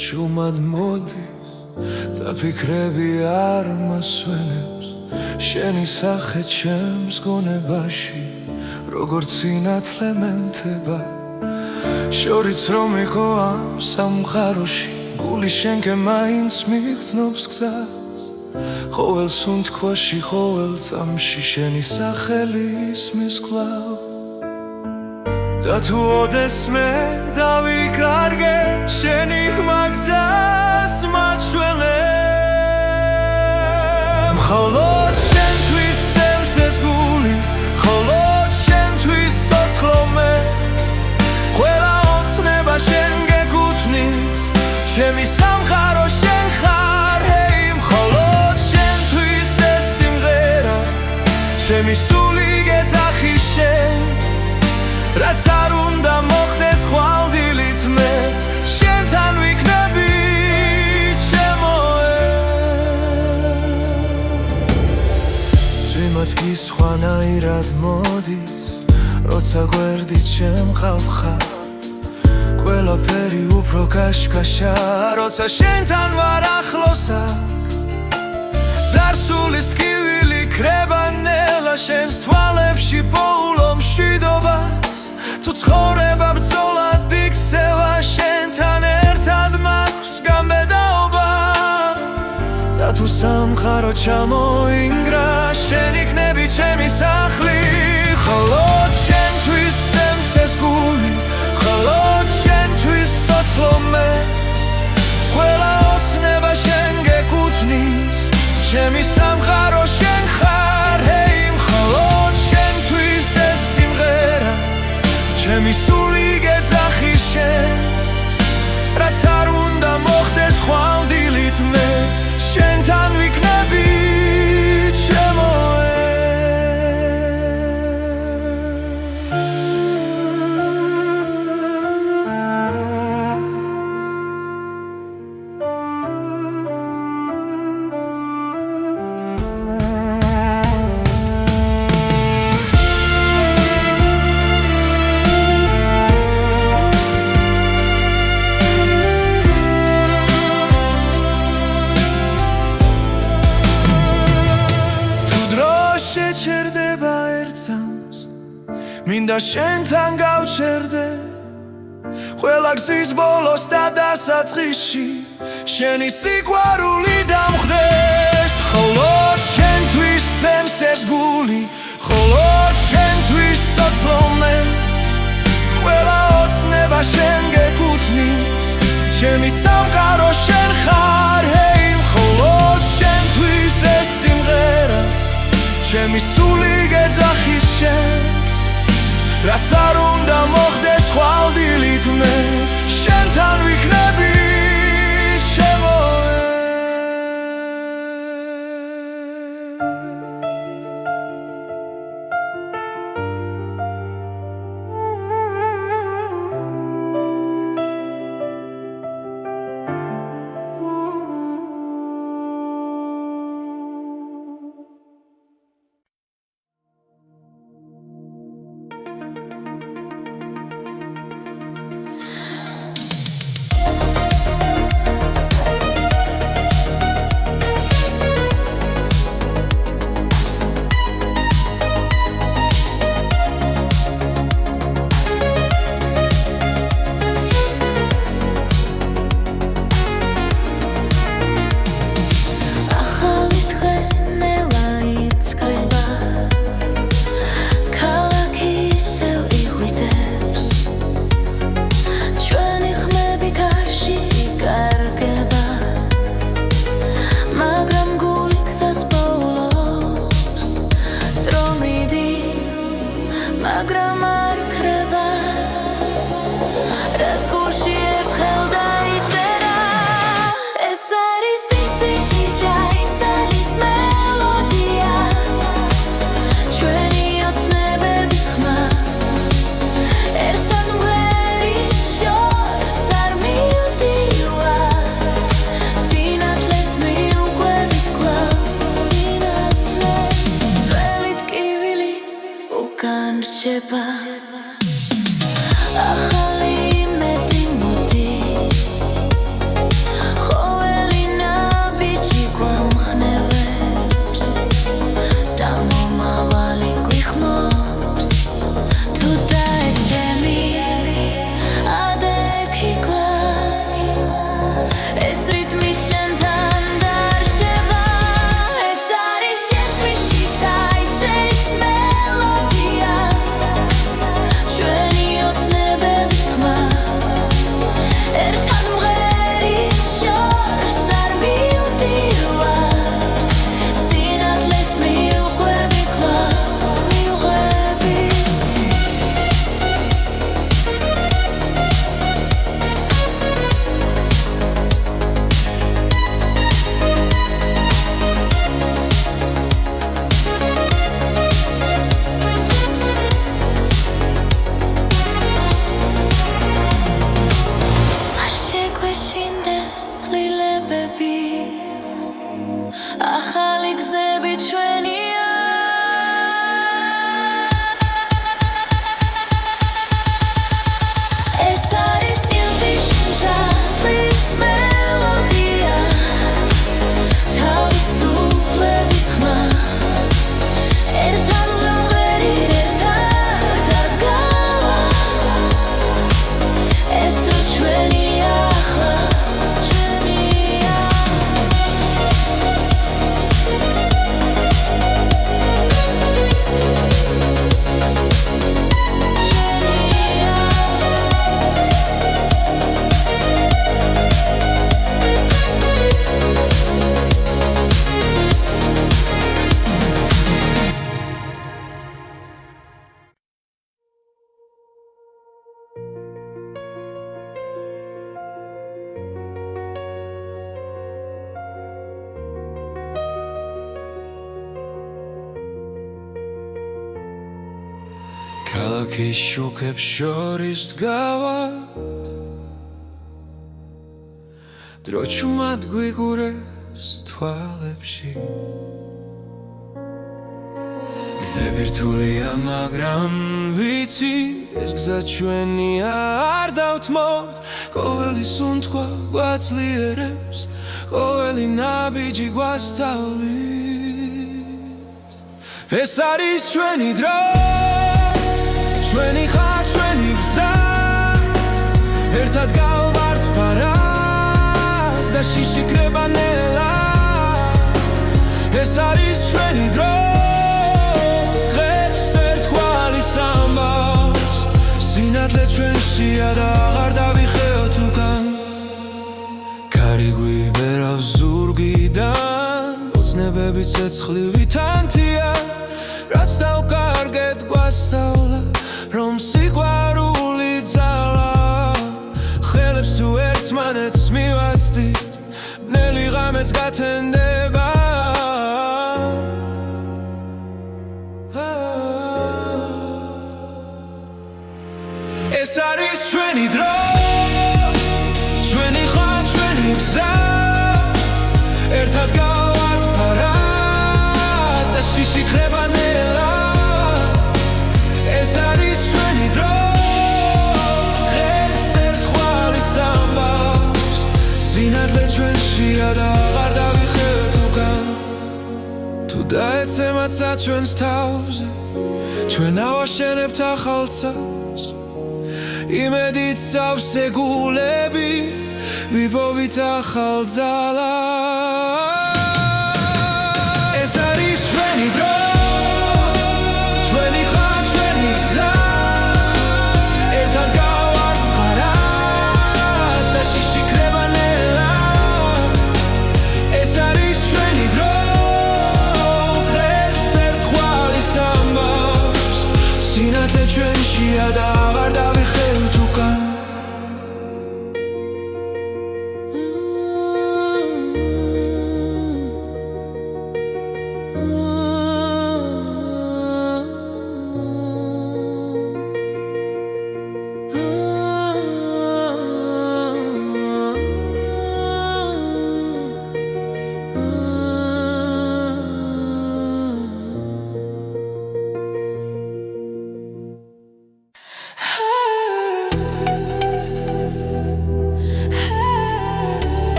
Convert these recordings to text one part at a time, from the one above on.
ჭუმად მოდის და ფიქრები არ მასვენებს შენი სახე ჩემს გონებაში როგორც სინათლე მენთება შორიც რომ იყო ამ სამყაროში გული შენკე მაინც მიგრძნობს გზას ყოველ სუნთქვაში ყოველ წამში შენი სახელი ისმის კვლავ და თუ ოდესმე დავიკარგე შენი ხმა გზას მაჩვენებ მხოლოდ შენთვის სემს ეს გული მხოლოდ შენთვის ცოცხლობ მე ყველა ოცნება შენ გეკუთვნის ჩემი სამყარო შენ ხარ ჰეი მხოლოდ შენთვის ეს სიმღერა ჩემი სული გეძახი შენ რაც არ უნდა მოხდეს ხვალდილით მე შენთან ვიქნები ჩემოე ძვიმაც კი სხვანაირად მოდის როცა გვერდით შემყავ ხარ ყველაფერი უფრო კაშკაშა როცა შენთან ვარ ახლოსა ძარსულის ტკივილი ქრება ნელა შენს თვალებში პოულო მშვიდობას თუ ცხოვრება ბრძოლად იქცევა შენთან ერთად მაქვს გამბედაობა და თუ სამყარო ჩამოინგრა შენ იქნები ჩემი სახლი მხოლოდ შენთვის სემს ეს გული მხოლოდ შენთვის ცოცხლობ მე ყველა ოცნება შენ გეკუთვნის ჩემი სამყარო შენ ხარ ჰეი მხოლოდ შენთვის ეს სიმღერა ჩემი სული გეძახი შენ რაც არ უნდა მოხდეს ხვალდილით მე შენთან ვიქნები ჩემოე შეჩერდება ერთსამს მინდა შენთან გავჩერდე ყველა გზის ბოლოს და დასაწყისში შენი სიყვარული დამხდეს მხოლოდ შენთვის სემს ეს გული მხოლოდ შენთვის ცოცხლობ მე ყველა ოცნება შენ გეკუთვნის ჩემი სამყარო შენ ხარ ჰეი მხოლოდ შენთვის ეს სიმღერა ჩემი სული გეძახი შენ რაც არ უნდა მოხდეს ხვალდილით მე შენთან ვიქნები ჩემოე შეტყობების ახალი გზები ჩვენია ეს არის წილდის ჟანრის მელოდია თავისუფლების ხმა ერთად ვიმღერით ერთად დადგავა ეს დრო ჩვენია ახლა ქალაქის შუქებს შორის დგავართ დრო ჩუმად გვიგურეს თვალებში გზები რთულია მაგრამ ვიცით ეს გზა ჩვენია არ დავთმობთ ყოველი სუნთქვა გვაძლიერებს ყოველი ნაბიჯი გვასწავლის ეს არის ჩვენი დრო ჩვენი ხარ ჩვენი გზა ერთად გავვართ ფარად და შიშიკრება ნელა ეს არის ჩვენი დრო დღეს ერთგვარი ამბავს სინათლე ჩვენშია და აღარ დავიხეოთ უკან კარი გვიბერავს ზურგიდან ოცნებები ცეცხლივი თანთია რაც დავკარგეთ გვასწავლა რომ სიყვარული ძალა ხელებს თუ ერთმანეთს მივაცდით ბნელი ღამეც გათენდება ეს არის ჩვენი დრო ჩვენი ხარ ჩვენი გზა ერთად გავართ ფარად და შიშიკრება ნელა ეს არის ჩვენი დრო დღეს ერთგვარი ამბავს სინათლე ჩვენშია და აღარ დავიხევთ უკან თუ დაეცემაცა ჩვენს თავზე ჩვენ ავაშენებთ ახალ წელს იმედით სავსე გულებით ვიპოვით ახალ ძალას ეს არის ჩვენი დრო ჩვენი ხარ ჩვენი გზა ერთად გავართ ფარად და შიშიკრება ნელა ეს არის ჩვენი დრო დღეს ერთგვარი ამბავს სინათლე ჩვენშია და აღარ დავიხევთ უკან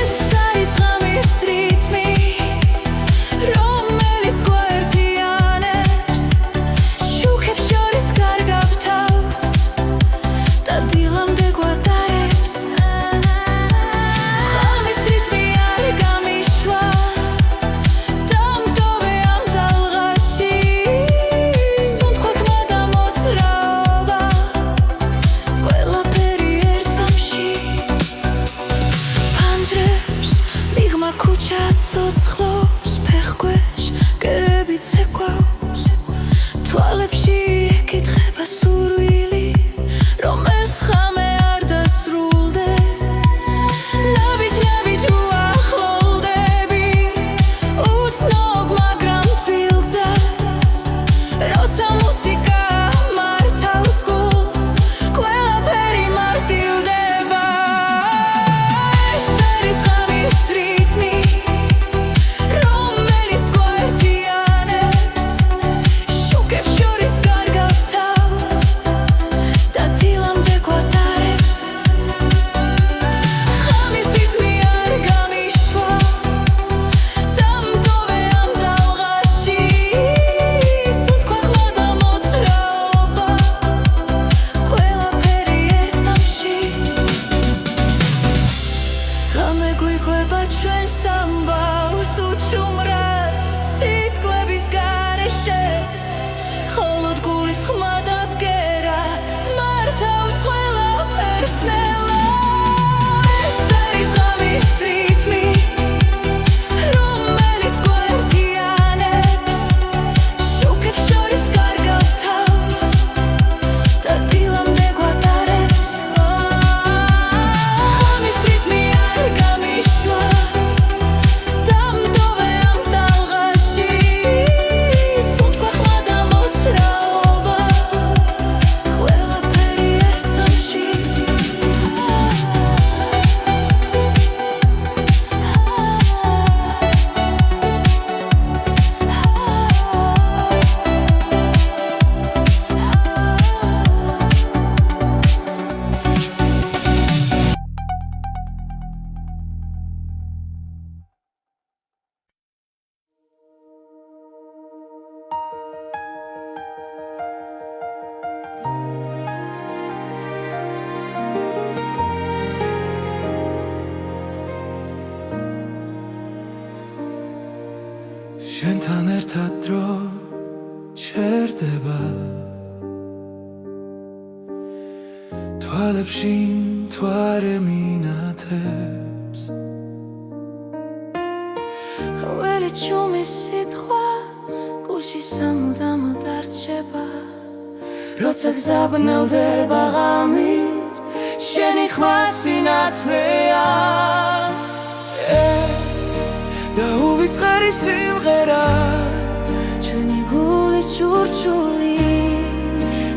ეს არის ღამის რიტმი შორის ხმა და ბგერა მართავს ყველაფერს ნელა ეს არის ღამის რიტმი რომელიც გვერდიანებს შუქებს შორის კარგავს თავს და დილამდე გვატარებს ღამის რიტმი არ გამიშვა დამტოვე ამ ტალღაში სუნთქვა ხმა და მოძრაობა ყველაფერი ერთ სამში შენთან ერთად დრო ჩერდება თვალებში მთვარე მინათებს ყოველი ჩუმი სიტყვა გულში სამუდამოდ არჩება როცა გზაბნელდება ღამით შენი ხმა სინათლეა და უვიწყარი სიმღერა ჩვენი გულის ჩურჩული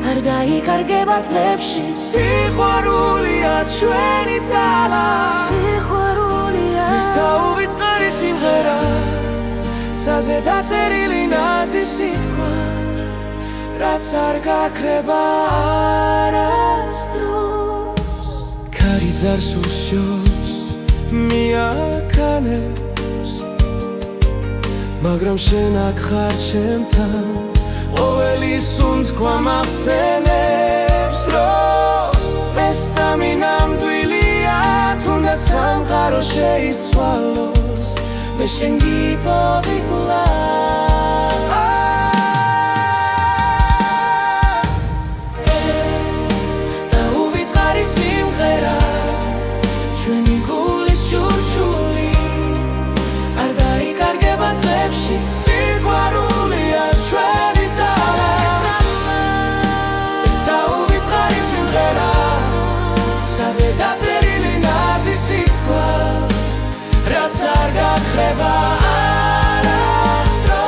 არ დაიკარგება თლებში სიყვარულია ჩვენი ძალა სიყვარულია ეს და უვიწყარი სიმღერა ცაზე დაწერილი ნაზი სიტყვა რაც არ გაქრება არასდროს ქარი ძარს უშოს მიაქანებს მაგრამ შენ აქ ხარ ჩემთან ყოველი სუნთქვა მახსენებს რომ ეს სამი ნამდვილია თუნდაც სამყარო შეიცვალოს მე შენ გიპოვი კვლავ და უვიწყარი სიმღერა ჩვენი გულის ჩურჩული არ დაიკარგება თლებში სიყვარულია ჩვენი ძალა ეს და უვიწყარი სიმღერა ცაზე დაწერილი ნაზი სიტყვა რაც არ გაქრება არასდროს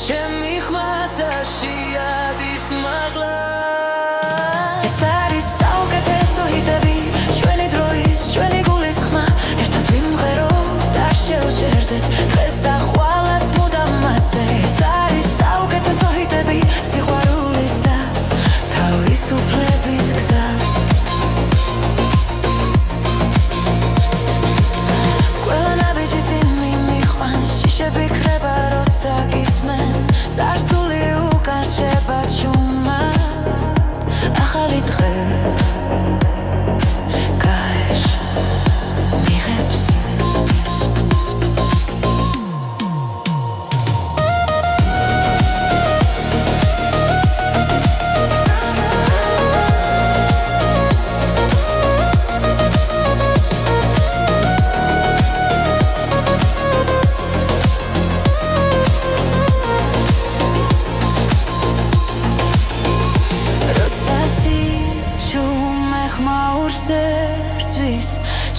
ჩემი ხმაცაში ადის მაღლა ეს არის საუკეთესო ჰიტები ჩვენი დროის ჩვენი გულის ხმა ერთად ვიმღეროთ და შევჭერდეთ დღეს და ხვალაც მუდამ მასე ეს არის საუკეთესო ჰიტები სიყვარულის და თავისუფლების გზა შიშები ქრება როცა გისმენ წარსული უკარჩება ჩუმად ახალი დღე გაეშ მიღებს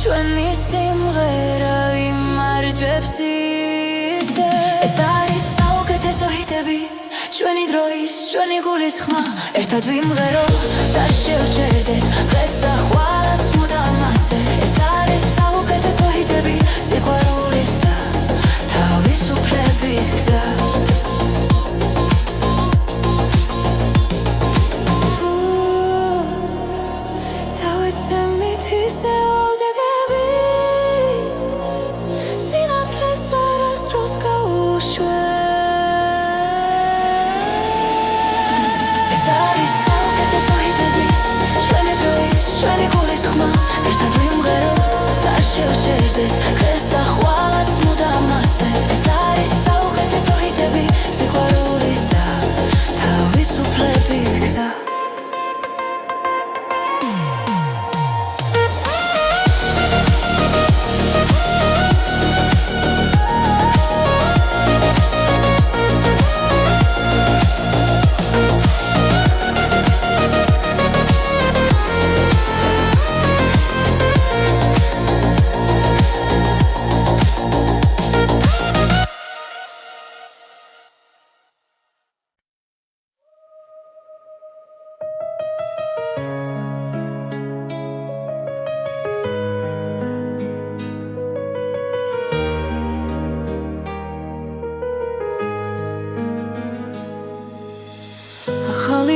ჩვენი სიმღერა იმარჯვებს ისე ეს არის საუკეთესო ჰიტები ჩვენი დროის ჩვენი გულის ხმა ერთად ვიმღეროთ და შევჭერდეთ დღეს და ხვალაც მუდამ მასე ეს არის საუკეთესო ჰიტები სიყვარულის და თავისუფლების გზა დავიცემით ისე ჩვენი გულის ხმა ერთად ვიმღეროთ და შევჭერდეთ დღეს და ხვალაც მუდამ მასე ეს არის საუკეთესო ჰიტები სიყვარულის და თავისუფლების გზა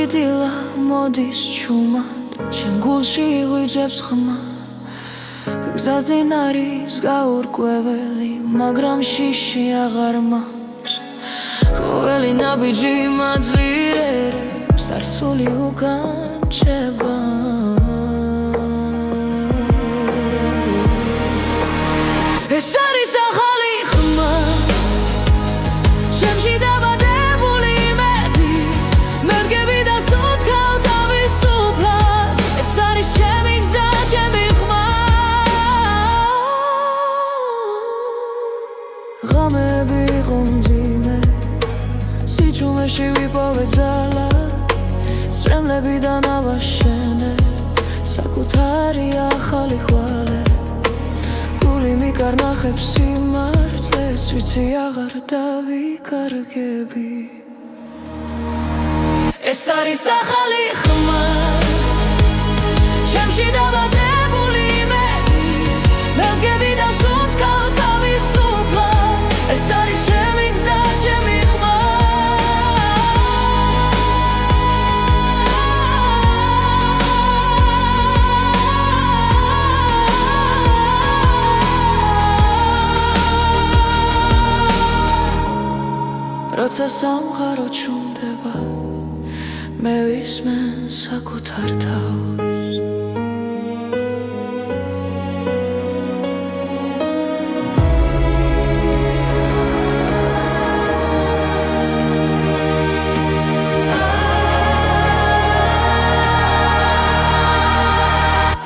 დილა მოდის ჩუმად ჩემ გულში ღვიძებს ხმა გზაზინ არის გაურკვეველი მაგრამ შიში აღარ მაქვს ყოველი ნაბიჯი მაძლიერებს არსული უკან ჩება ეს არის ახალი ხმა ჩემში დაბადებული იმედი მე ვდგები და სუდგავ თავისუფლად ეს არის ჩემი გზა ჩემი ხმა ღამეები იყო მძიმე სიჩუმეში ვიპოვე ძალა სრემლებიდან ავაშენე საკუთარი ახალი ხვალე მიკარნახებს სიმართლეს ვიცი აღარ დავიკარგები ეს არის ახალი ხმა ჩემში დაბადებული იმედი მე ვდგები და სუნთქავ თავისუფლად ეს არის ჩემი გზა ჩემი ხმა როცა სამყარო ჩუმდება მე ვისმენ საკუთარ თავს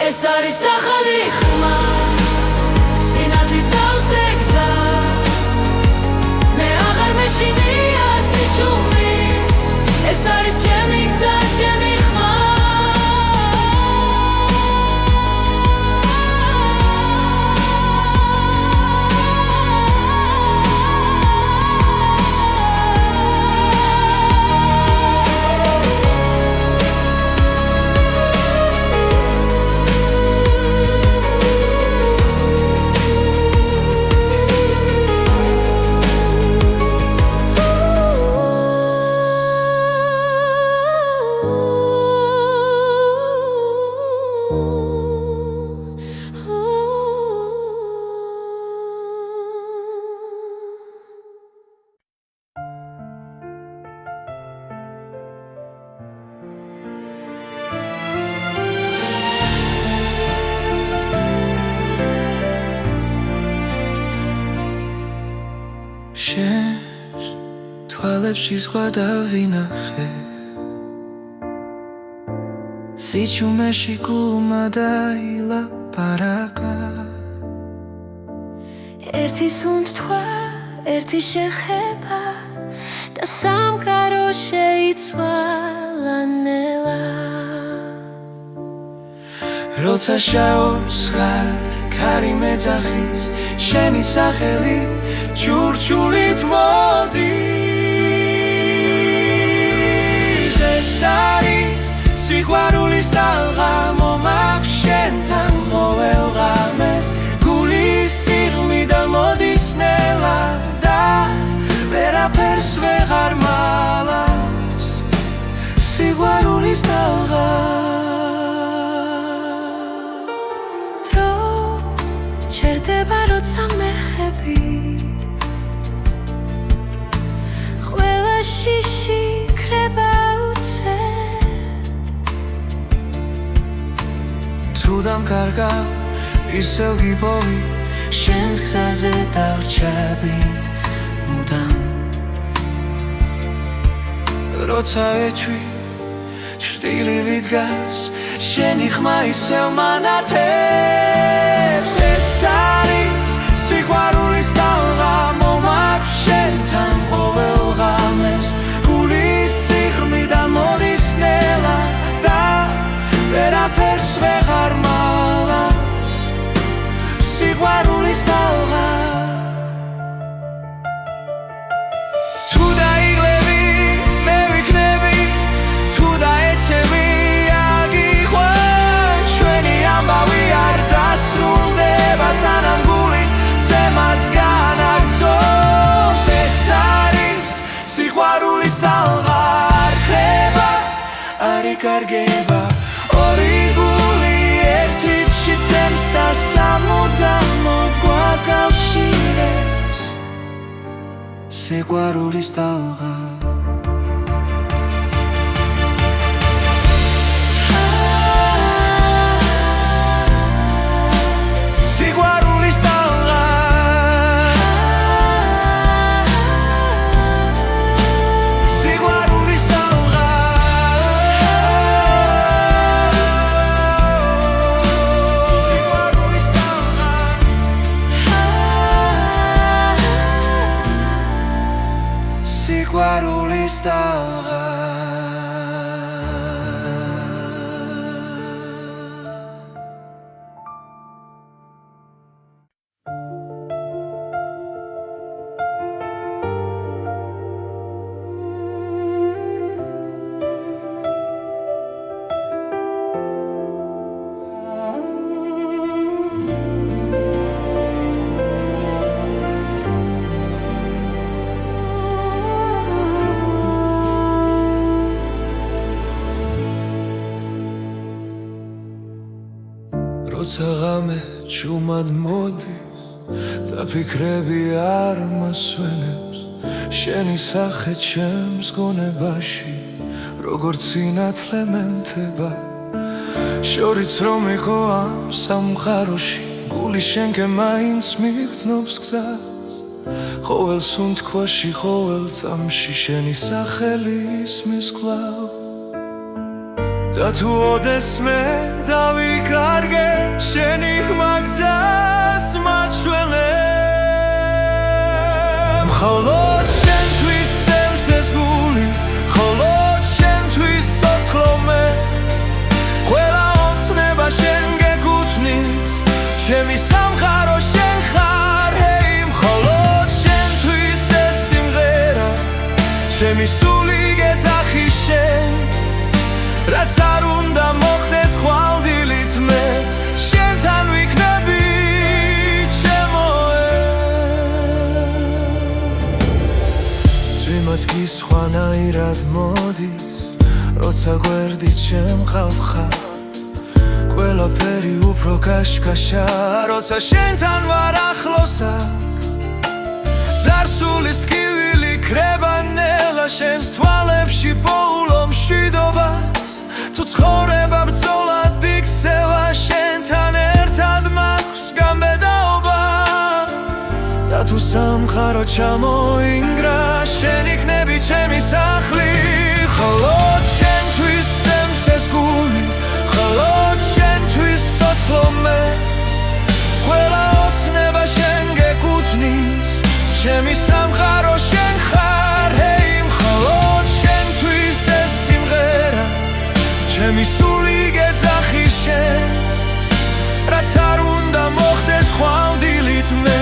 ეს არის ახალი ხმა სინათლის სავსე გზა მე აღარ მეშინია სიჩუმის ეს არის ჩემი გზა ჩემი ხმა თვალებში ზღვა დავინახე სიჩუმეში გულმა დაილაპარაკა ერთი სუნთქვა, ერთი შეხება და სამყარო შეიცვალა ნელა როცა შაობს ხარ ქარი მეძახის შენი სახელი ჩურჩულით მოდის ეს არის სიყვარულის ტალღა მომაქვს შენთან ყოველ ღამეს გულის სიღრმიდან მოდის ნელა და ვერაფერს ვეღარ მალავს სიყვარულის ტალღა ჩერდება როცა მეხები ყველა შიში ქრება უცე თუ დამკარგავ ისევ გიპოვი შენს გზაზე დავრჩები მუდამ როცა ეჩვი ჭრდილივით დგას შენი ხმა ისევ მანათებს ეს არის სიყვარულის ტალღა მომაქვს შენთან ყოველ ღამეს გულის სიღრმიდან მოდის ნელა და ვერაფერს ვეღარ მალავს სიყვარულის ტალღა თუ დაიღლები მე ვიქნები თუ დაეცემი აგიყვან ჩვენი ამბავი არ დასრულდება სანამ გული ცემას განაგწობს ეს არის სიყვარულის ტალღა არ ხრება არ იკარგება ორი გული ერთრითში ცემს და სამუდამოდ გვაკავშირებს სიყვარულის ტალღა სიყვარულის ტალღა როცა ღამე ჩუმად მოდის და ფიქრები არ მასვენებს შენი სახე ჩემს გონებაში როგორც სინათლე მენთება შორიც რომ იყო ამ სამყაროში გული შენკე მაინც მიგრძნობს გზას ყოველ სუნთქვაში ყოველ წამში შენი სახელი ისმის კვლავ და თუ ოდესმე დავიკარგე შენი ხმა გზას მაჩვენებ მხოლოდ შენთვის წემს ეს გული მხოლოდ შენთვის ცოცხლობ ყველა ოცნება შენ გეკუთვნის ჩემი სამყარო შენ ხარ ჰეი მხოლოდ შენთვის ეს სიმღერა ჩემი სული გეძახი შენ რაც არ უნდა მოხდეს ხვალდილით მე შენთან ვიქნები ჩემოე ძვიმაც კი სხვანაირად მოდის როცა გვერდით შემყავ ხარ ყველაფერი უფრო კაშკაშა როცა შენთან ვარ ახლოსა ძარსულის ტკივილი ქრება ნელა შენს თვალებში პოულო მშვიდობას თუ ცხოვრება ბრძოლად იქცევა შენთან ერთად მაქვს გამბედაობა და თუ სამხარო ჩამოინგრა შენ იქნები ჩემი სახლი მხოლოდ შენთვის სემსეს გული მხოლოდ შენთვის სოცლო მე ყველა ოცნება შენ გეკუთვნის ჩემი სამხარო შენ ხარ ჰეი მხოლოდ შენთვის ეს სიმღერა ჩემი სული გეძახი შენ რაც არ უნდა მოხდეს ხვალდილით მე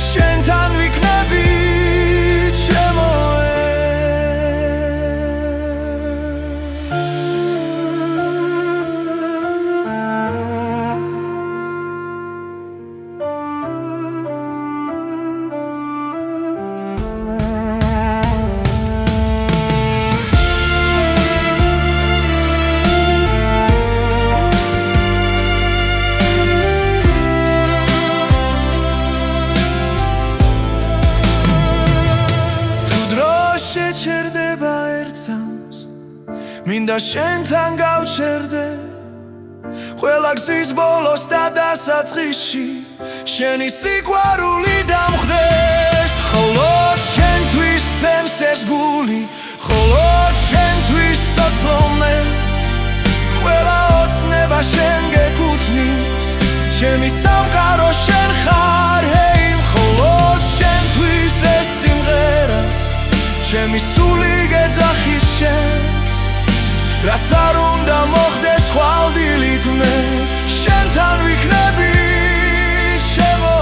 შენთან ვიქნები ჩემო შეჩერდება ერთსამს მინდა შენთან გავჩერდე ყველა გზის ბოლოს და დასაწყისში შენი სიყვარული დამხდეს მხოლოდ შენთვის სემსეს გული მხოლოდ შენთვის სოცლო მე ყველა ოცნება შენ გეკუთვნის ჩემი სამყარო შენ ხარ ჰეი მხოლოდ შენთვის ეს სიმღერა ჩემი სული გეძახი შენ რაც არ უნდა მოხდეს ხვალდილით მე შენთან ვიქნები ჩემო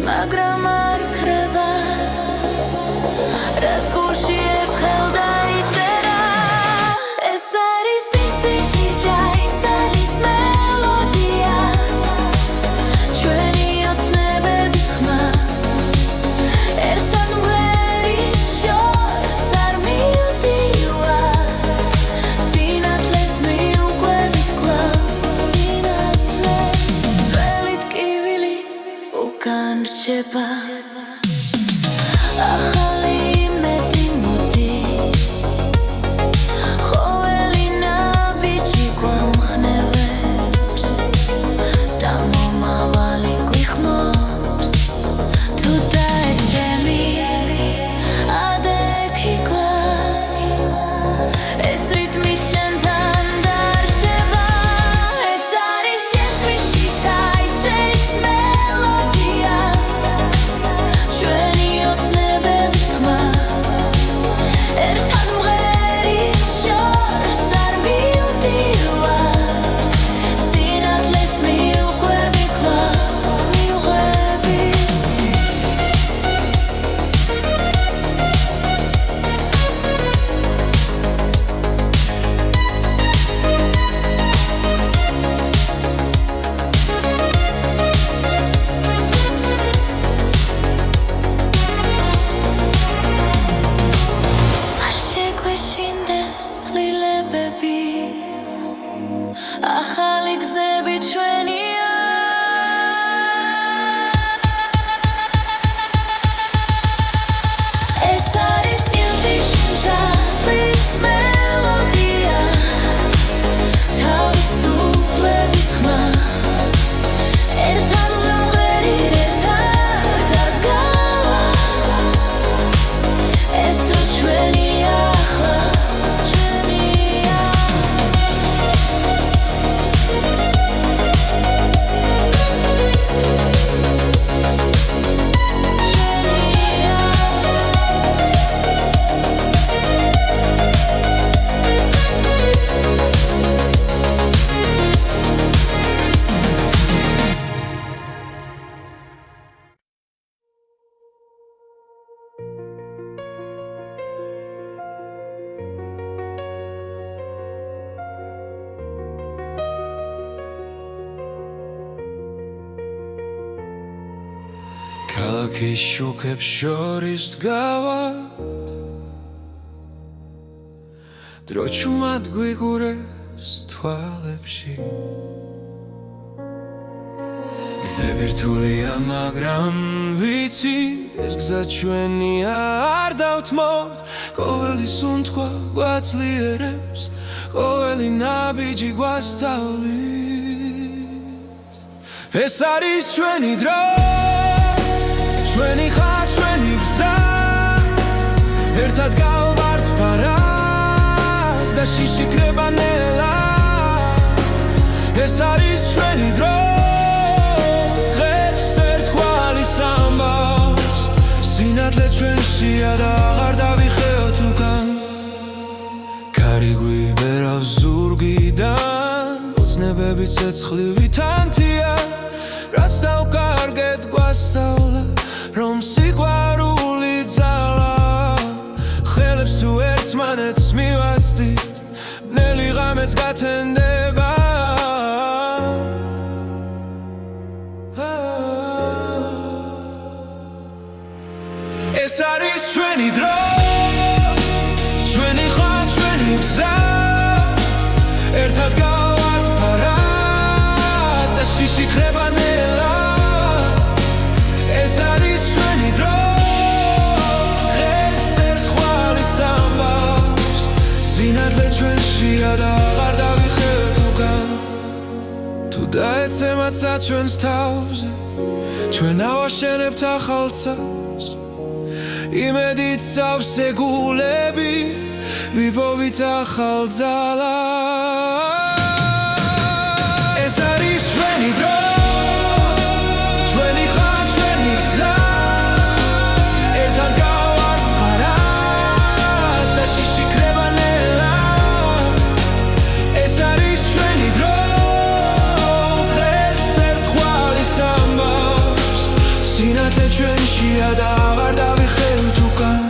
მაგრამ არ ქრება რაც გულში ერთხელ დაიწერა ეს არის ტისტიში ჯაიძალის მელოდია ჩვენი ოცნებების ხმა ერთად მღერის შორს არ მივდივართ სინათლეს მიუყვებით კვლავ სინათლეს ძველი ტკივილი უკან რჩება ახალი იმედი მოდის ყოველი ნაბიჯი გვამხნევებს და მომავალი გვიხმობს თუ დაეცემი ადექი კვლავ ეს რიტმი შენთან დარჩება ეს არის ესმიში დაიწერის მელოდია ჩვენი ოცნებების ხმა ერთად მღერის შორს არ მივდივართ სინათლეს მივყვები კვლავ მივყვები არ შეგვეშინდეს ცვლილებების ახალი გზები ჩვენია ეს არის ტილტიშ მელოდია თავისუფლების ხმა ერთად ვიმღერი ერთად ადგავა ეს დრო ჩვენია ახლა ჩვენია ქალაქის შუქებს შორის დგავად დრო ჩუმად გვიგურეს თვალებში გზები რთულია მაგრამ ვიცით ეს გზა ჩვენია არ დავთმობთ ყოველი სუნთქვა გვაძლიერებს ყოველი ნაბიჯი გვასწავლის ეს არის ჩვენი დრო ჩვენი ხარ ჩვენი გზა ერთად გავვართ ფარად და შიშიქრება ნელა ეს არის ჩვენი დრო დღეს ერთგვარი სამბავს სინათლე ჩვენშია და აღარ დავიხეოთ უკან კარი გვიბერავს ზურგიდან ოცნებები ცეცხლივი თანთია რაც დავკარგეთ გვასწავლა რომ სიყვარული ძალა ხელებს თუ ერთმანეთს მივაცდით ბნელი ღამეც გათენდება ეს არის ჩვენი დრო ჩვენი ხარ ჩვენი გზა ერთად გავართ ფარად და შიშიქრება ნელა ეს არის ჩვენი დრო დღეს ერთგვარი სამბავს სინათლე ჩვენშია და აღარ დავიხევთ უკან თუ დაეცემაცა ჩვენს თავზე ჩვენ ავაშენებთ ახალ ცას იმედით სავსე გულებით ვიპოვით ახალ ძალას ეს არის ჩვენი დრო ჩვენი ხარ ჩვენი გზა ერთად გავართ ფარად და შიშიქრება ნელა ეს არის ჩვენი დრო დღეს ერთგვარი სამბავს სინათლე ჩვენშია და აღარ დავიხევთ უკან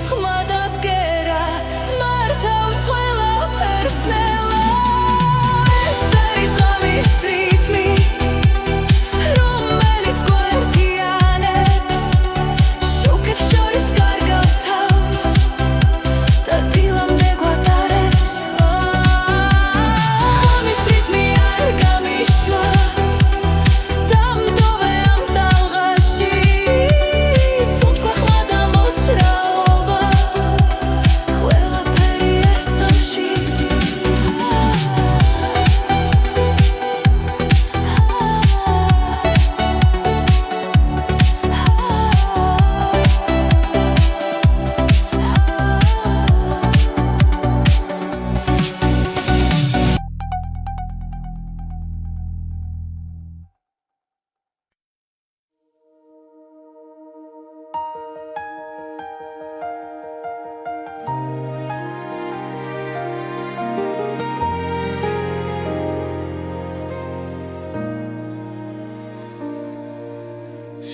ჭერის ხმა და ბგერა მართავს ყველაფერს ნელა ეს არის ღამის რითმი რომელიც გვაერთიანებს შუქებს შორის კარგავს თავს და დილამდე გვატარებს ღამის რითმი არ გამიშვა დამტოვე ამ ტალღაში სუნთქვა ხმა და მოძრაობა ყველაფერი ერთ სამში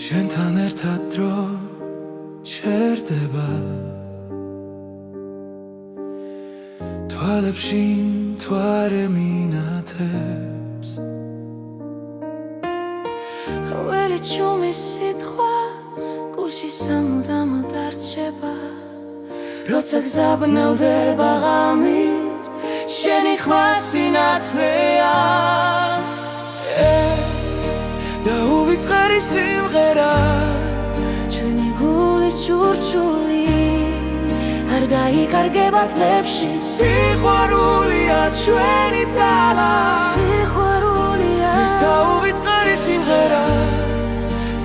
შენთან ერთად დრო ჩერდება თვალებში მთვარე მინათებს ყოველი ჩუმის სიტყვა გულში სამუდამოდ არჩება როცა გზაბნელდება ღამით შენი ხმა სინათლეა და უვიწყარი სიმღერა ჩვენი გულის ჩურჩული არ დაიკარგება თლებში სიყვარულია ჩვენი ძალა სიყვარულია ეს და უვიწყარი სიმღერა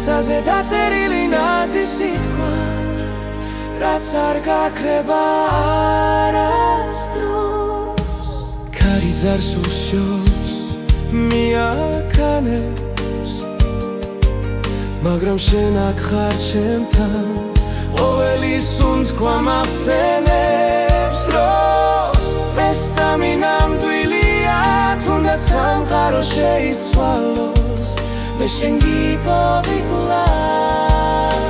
საზე დაწერილი ნაზი სიტყვა რაც არ გაქრება არასდროს ქარი ძარს უშოს მიაქანებს მაგრამ შენ აქ ხარ ჩემთან ყოველი სუნთქვა მახსენებს რომ ეს სამი ნამდვილია თუნდაც სამყარო შეიცვალოს მე შენ გიპოვი კვლავ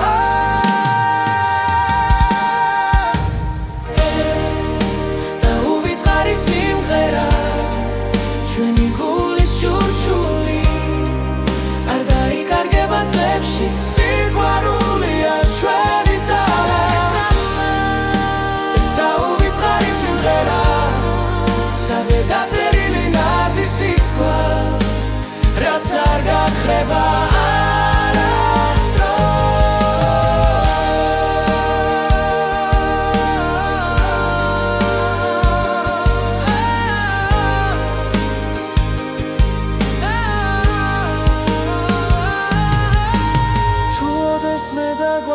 და უვიწყარი სიმღერა ჩვენი გულის ჩურჩული არ დაიკარგება თლებში სიყვარულია ჩვენი ძალა ეს და უვიწყარი სიმღერა საზე დაწერილი ნაზი სიტყვა რაც არ გაქრება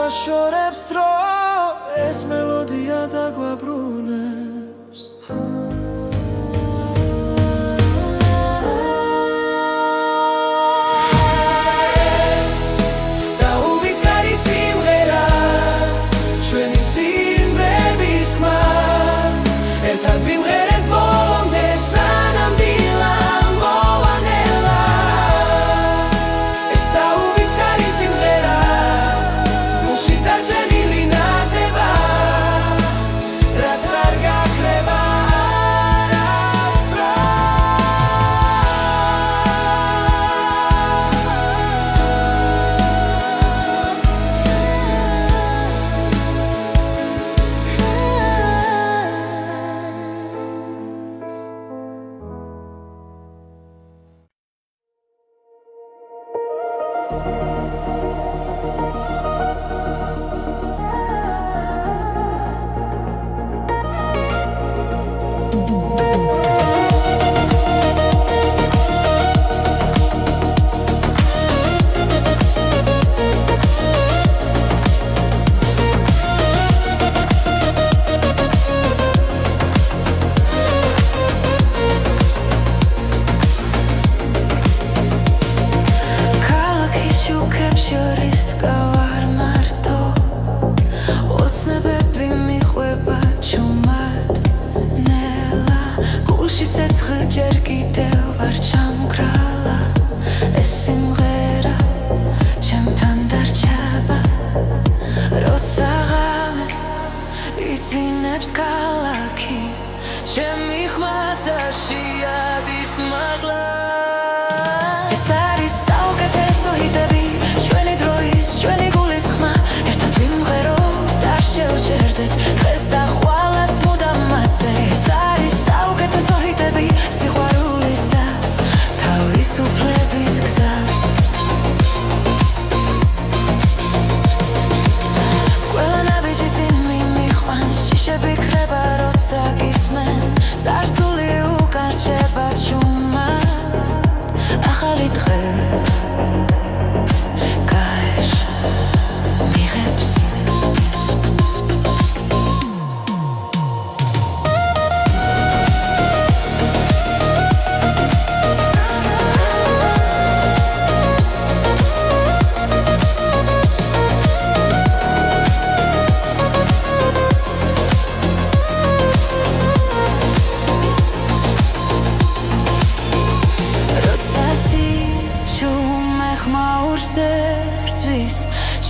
შორებს დრო ეს მელოდია დაგვაბრუნებს და უვიწყარი სიმღერა ჩვენი სიზმრების ხმა ერთად ვიმღერეთ ბოლომდე სანამ დილა მოვანელა ეს და უვიწყარი სიმღერა დაჟენილი ნათება რაც არ გაქრება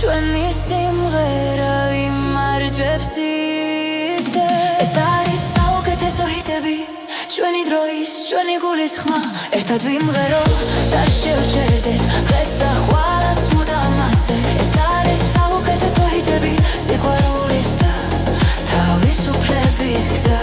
ჩვენი სიმღერა იმარჯვებს ისე ეს არის საუკეთესო ჰიტები ჩვენი დროის ჩვენი გულის ხმა ერთად ვიმღეროთ და შევჩერდეთ დღეს და ხვალაც მუდამ ასე ეს არის საუკეთესო ჰიტები სიყვარულის და თავისუფლების გზა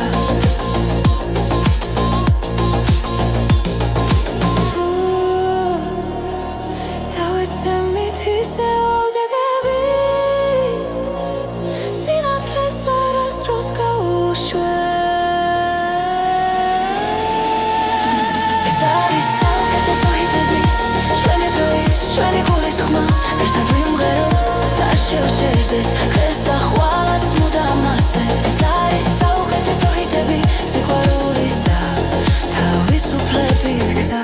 ჩვენი გულის ხმა ერთად ვიმღეროთ და შევჩერდეთ დღეს და ხვალაც მუდამ ასე ეს არის საუკეთესო ჰიტები სიყვარულის და თავისუფლების გზა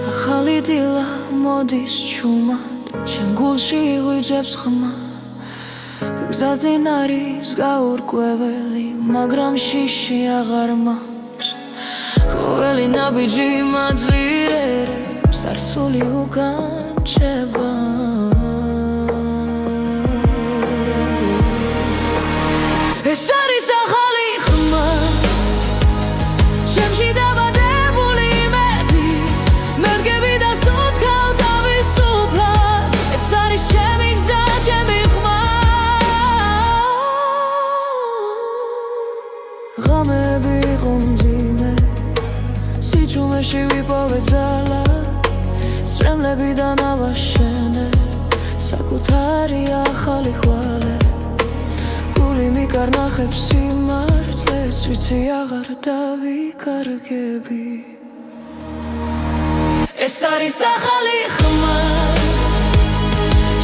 ახალი დილა მოდის ჩუმად ჩემ გულში იღვიძებს ხმა გზაზე არის გაურკვეველი მაგრამ შიში აღარ მაქვს ყოველი ნაბიჯი მაძლიერებს არსული უკან ჩება ეს არის ახალი ხმა ჩემში დაბადებული იმედი მე ვდგები და სუცქავ თავისუფლად ეს არის ჩემი გზა ჩემი ხმა ღამეები იყო მძიმე სიჩუმეში ვიპოვე ძალა სრემლებიდან ავაშენე საკუთარი ახალი ხვალე გული მიკარნახებს სიმართლეს ვიცი აღარ დავიკარგები ეს არის ახალი ხმა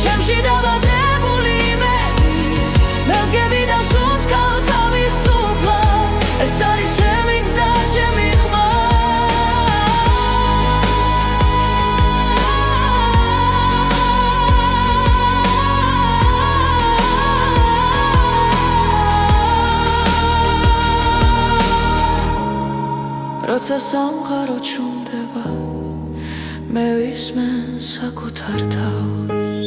ჩემში დაბადებული იმედი მე ვდგები და სუნთქავ თავისუფლად ეს არის ჩემი გზა ჩემი ხმა როცა სამყარო ჩუმდება მე ვისმენ საკუთარ თავს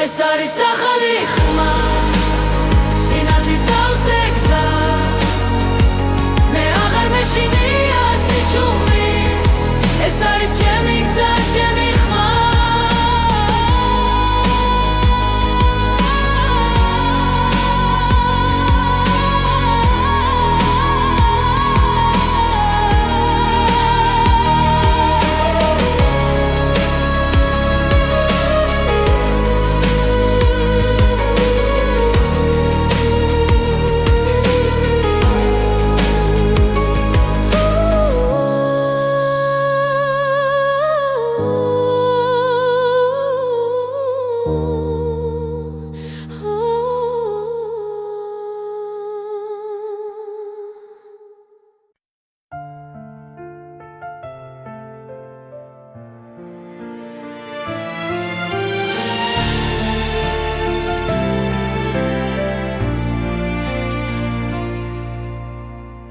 ეს არის ახალი ხმა სინათლის ავზე გზა მე აღარ მეშინია სიჩუმის ეს არის ჩემი გზა ჩემი ხმა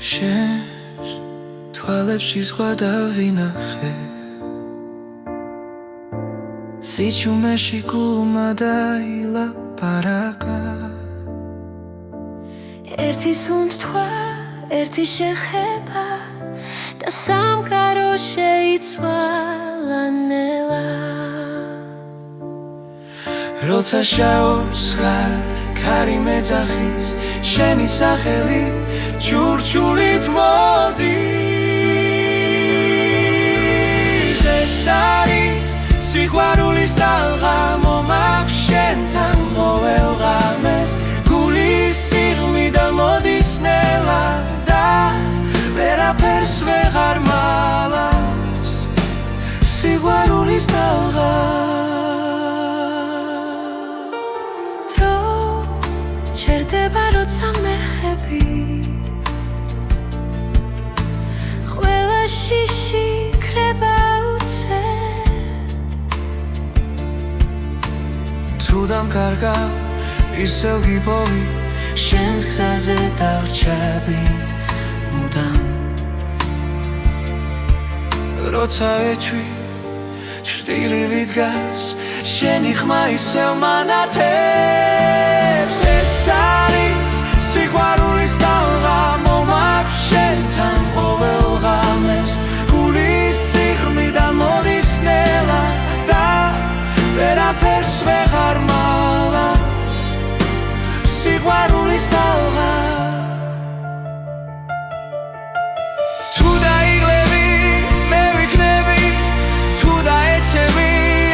შენს თვალებში ზღვა დავინახე სიჩუმეში გულმა დაილაპარაკა ერთი სუნთქვა ერთი შეხება და სამყარო შეიცვალა ნელა როცა შაურს ხარ ქარი მეძახის შენი სახელი ჩურჩულით მოდის ეს არის სიყვარულის ტალღა მომაქვს შენთან ყოველ ღამეს გულის სიღმიდან მოდის ნელა და ვერაფერს ვეღარ მალავს სიყვარულის ტალღა დრო ჩერდება როცა მეხები ყველა შიში ქრება უცე თუ დამკარგავ ისევ გიპოვი შენს გზაზე დავრჩები მუდამ როცა ეჩვი ჭრტილივით დგას შენი ხმა ისევ მანათებს ეს არის სიყვარულის ტალღა მომაქვს შენთან ყოველ ღამეს გულის სიღმიდან მოდის ნელა და ვერაფერს ვეღარ მალავს სიყვარულის ტალღა თუ დაიღლები მე ვიქნები თუ დაეცემი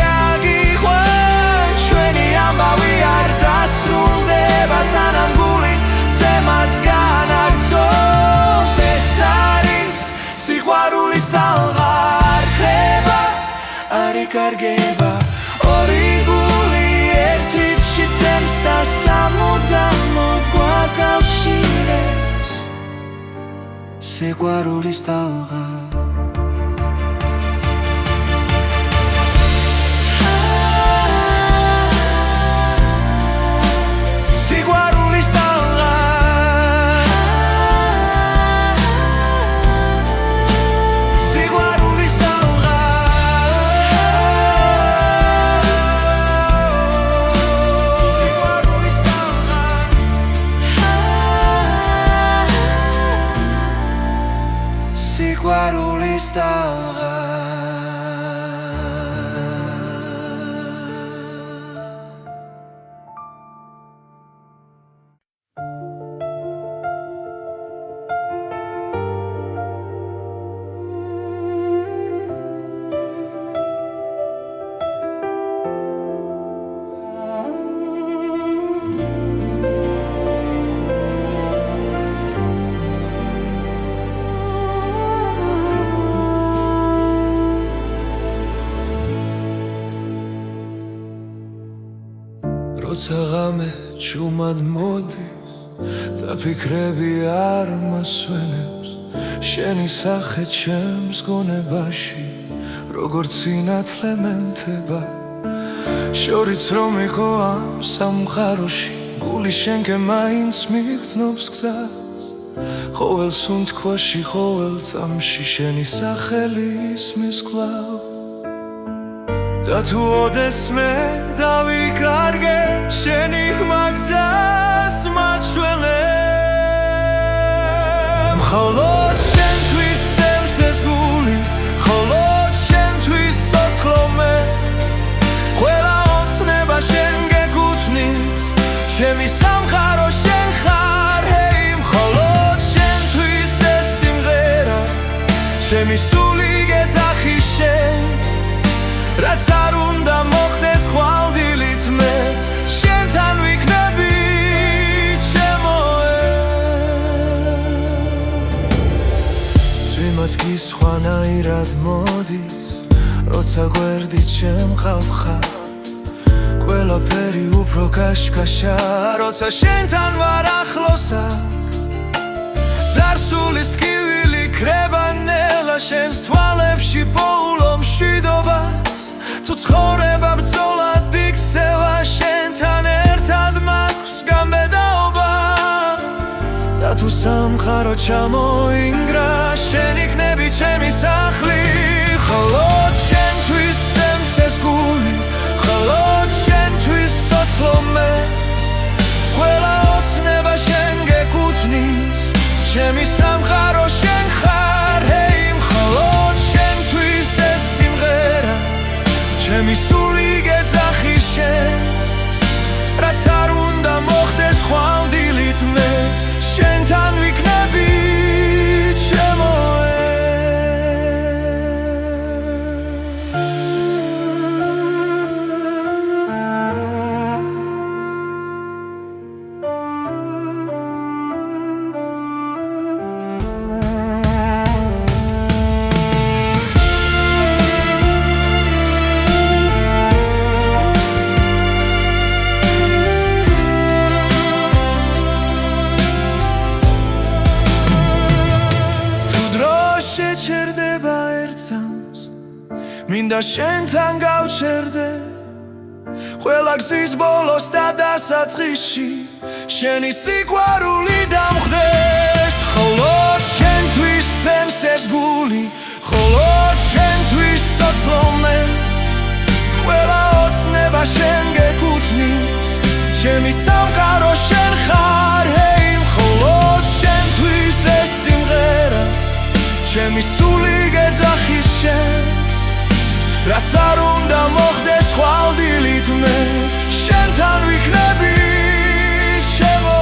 აგიყვან ჩვენი ამბავი არ დასრულდება სანამ გული ცემას განაგრძობს ეს არის სიყვარულის ტალღა არ ხრება არ იკარგება ორი გული ერთით შეცემს და სამუდამოდ გვაკავშირებს სიყვარულის ტალღა სიყვარულის ტალღა სიყვარულის ტალღა სიყვარულის ტალღა სიყვარულის ტალღა როცა ღამე ჩუმად მოდის და ფიქრები არ მასვენებს შენი სახე ჩემს გონებაში როგორც სინათლე მენთება შორიც რომ იყო ამ სამყაროში გული შენკე მაინც მიგრძნობს გზას ყოველ სუნთქვაში ყოველ წამში შენი სახელი ისმის კვლავ და თუ ოდესმე დავიკარგე შენი ხმა გზას მაჩვენებ მხოლოდ შენთვის წევს ეს გული მხოლოდ შენთვის ცოცხლო მე ყველა ოცნება შენ გეკუთვნის ჩემი სამყარო შენ ხარ ჰეი მხოლოდ შენთვის ეს სიმღერა ჩემი სული გეძახი შენ რაც არ უნდა მოხდეს ხვალდილით მე შენთან ვიქნები ჩემოე ძვიმაც კი სხვანაირად მოდის როცა გვერდით შემყავ ხარ ყველაფერი უფრო კაშკაშა როცა შენთან ვარ ახლოსა ძარსულის ტკივილი ქრება ნელა შენს თვალებში პოულო მშვიდობას თუ ცხოვრება ბრძოლად იქცევა შენთან ერთად მაქვს გამბედაობა და თუ სამყარო ჩამოინგრა შენ იქნები ჩემი სახლი მხოლოდ შენთვის წევს ეს გული მხოლოდ შენთვის ცოცხლო მე ყველა ოცნება შენ გეკუთვნის ჩემი სამყარო შენ ხარ ჰეი მხოლოდ შენთვის ეს სიმღერა ჩემი სული გეძახი შენ რაც არ უნდა მოხდეს მინდა შენთან გავჩერდე ყველა გზის ბოლოს და დასაწყისში შენი სიყვარული დამხდეს მხოლოდ შენთვის სცემს ეს გული მხოლოდ შენთვის სოცლომე ყველა ოცნება შენ გეკუთვნის ჩემი სამყარო შენ ხარ ჰეი მხოლოდ შენთვის ეს სიმღერა ჩემი სული გეძახის შენ რაც არ უნდა მოხდეს ხვალდილით მე შენთან ვიქნები ჩემო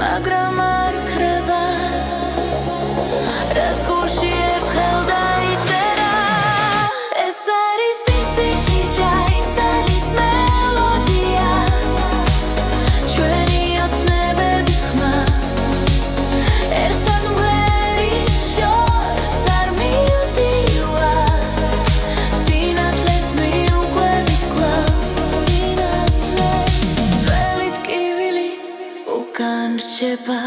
მაგრამ არ ქრება რაც გულში ერთხელ დაიწერა ეს არის ტისტიში დაიწერის მელოდია ჩვენი ოცნებების ხმა ერთად ვერით შორს არ მივდივართ სინათლეს მიუყვებით კლავს სინათლეს ძველი ტკივილი უკან რჩება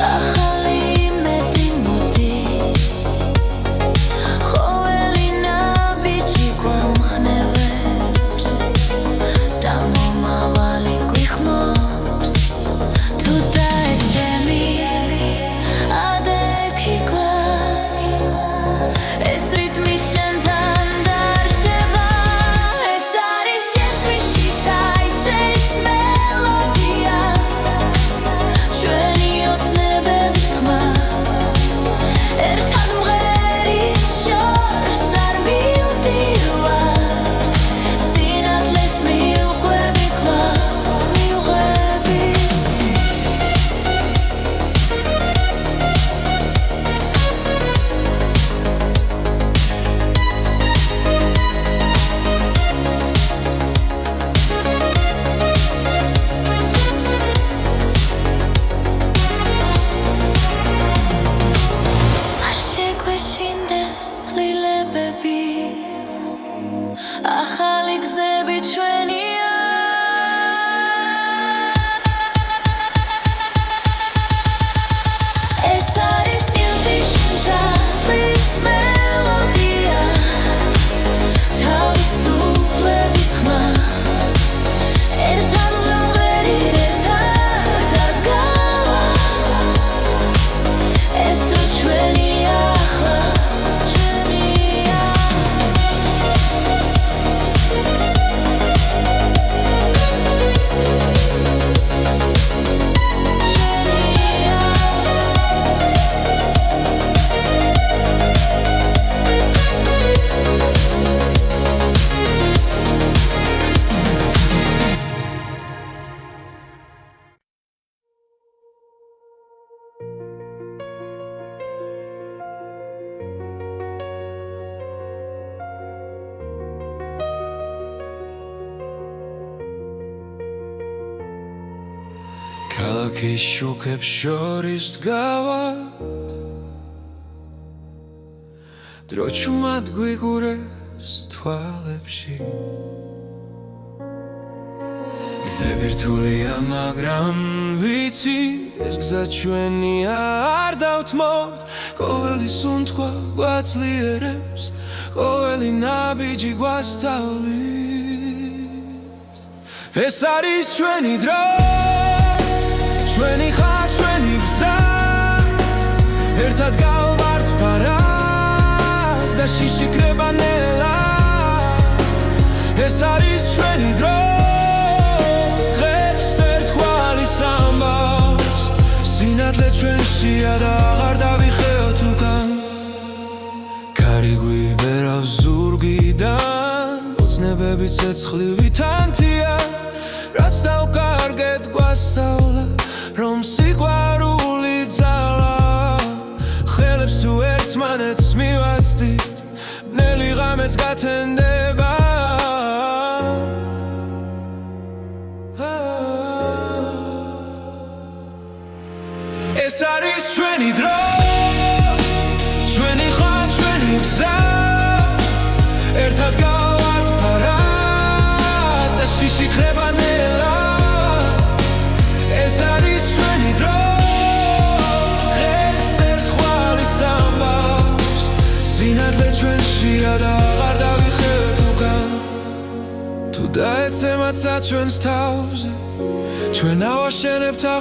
ახალი იმედი მოდის ყოველი ნაბიჯი გვამხნევებს და მომავალი გვიხმობს თუ დაეცემი ადექი გვარ ეს რიტმი შენთან დარჩება ეს არის იესვიში დაიწერის მელოდია ჩვენი ოცნებების ხმა ერთად მღერით შორს არ მივდივართ სინათლეს მიუყვები კვლავ მივღები არ შეგვეშინდეს ცვლილებების ახალი გზები ჩვენია ეს არის ტილტის ჟაზლის მელოდია თავისუფლების ხმა ერთად ვიმღერით ერთად ადგავა ეს დრო ჩვენია ახლა ჩვენია ქალაქის შუქებს შორის დგავართ დრო ჩუმად გვიგურეს თვალებში გზები რთულია მაგრამ ვიცით ეს გზა ჩვენია არ დავთმობთ ყოველი სუნთქვა გვაწლიერებს ყოველი ნაბიჯი გვასწავლის ეს არის ჩვენი დრო ჩვენი ხარ ჩვენი გზა ერთად გავვართ ფარად და შიშიკრება ნელა ეს არის ჩვენი დრო დღეს ერთგვარი სამბავს სინათლე ჩვენშია და აღარ დავიხეოთ უკან კარი გვიბერავს ზურგიდან ოცნებები ცეცხლივი თანთია რაც დავკარგეთ გვასწავლა რომ სიყვარული ძალა ხელებს თუ ერთმანეთს მივაცდით ნელი ღამეც გათენდება ეს არის ჩვენი დრო ჩვენი ხარ ჩვენი გზა ერთად გავართ ფარად და შიშიკრება ნელა ეს არის ჩვენი დრო დღეს ერთხვალი სამბავს სინათლე ჩვენშია და აღარ დავიხევთ უკან თუ დაეცემაცა ჩვენს თავზე ჩვენ ავაშენებთ